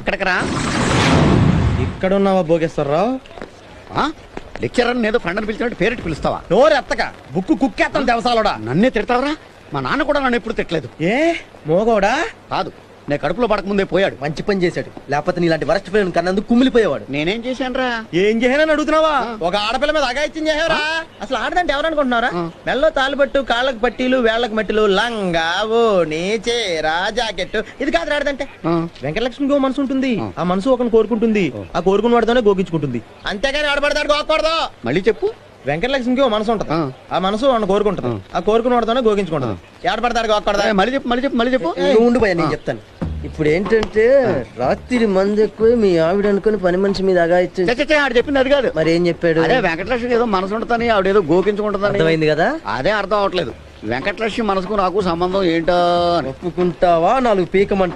ఇక్కడికి రా. ఇక్కడ ఉన్నావా భోగేశ్వరరావు? లెక్చరర్ ఏదో ఫ్రెండ్ అని పిలిచినట్టు పేరెట్ పిలుస్తావా? నోరు ఎత్తక బుక్కు కుక్కేస్తాను దేవసాలోడా. నన్నే తిడతావరా? మా నాన్న కూడా నన్ను ఎప్పుడు తిట్టలేదు. ఏ మోగోడా? కాదు, నేను కడుపులో పడకముందే పోయాడు. మంచి పని చేశాడు, లేకపోతే నీలాంటి వరస్ట్ ఫ్రెండ్ కన్నందుకు కుమిలిపోయేవాడు. నేనేం చేశానురా? ఏం చేయనని అడుగుతున్నావా? ఒక ఆడపిల్ల మీద అగాయిత్యం చేసావరా? అసలు ఆడదంటే ఎవరనుకుంటున్నారా? మెల్లో తాలుబట్టు, కాళ్ళకు పట్టీలు, వేళ్లకు మట్టిలు, లంగా, ఓణి, చీర, జాకెట్, ఇది కాదు ఆడదంటే. వెంకటలక్ష్మికి ఓ మనసు ఉంటుంది, ఆ మనసు ఒకరిని కోరుకుంటుంది, ఆ కోరుకున్న వాడితోనే గోగించుకుంటుంది. అంతేగాని ఆడపడతాడు గోకూడదు. మళ్ళీ చెప్పు. వెంకటలక్ష్మికి ఓ మనసు ఉంటుంది, ఆ మనసు వాడిని కోరుకుంటుంది, ఆ కోరుకున్న వాడితోనే గోగించుకుంటుంది. ఏడపడతాడు గోకూడదా? మళ్ళీ చెప్పు, మళ్ళీ చెప్పు, మళ్ళీ చెప్పు. నువ్వు ఉండు భయ్యా, నేను చెప్తాను. ఇప్పుడు ఏంటంటే రాత్రి మంది ఎక్కువ మీ ఆవిడ అనుకుని పని మనిషి మీద అగాయిచ్చు. ఆడు చెప్పింది అది కాదు. మరి ఏం చెప్పాడు? అదే వెంకటలక్ష్మి ఏదో మనసు ఉంటుందని, ఆవిడేదో గోకించుకుంటుందని. అర్థమైంది కదా? అదే అర్థం అవట్లేదు. వెంకటలక్ష్మి మనసుకు నాకు సంబంధం ఏంటో. ఒప్పుకుంటావా? 4 పీకమంట.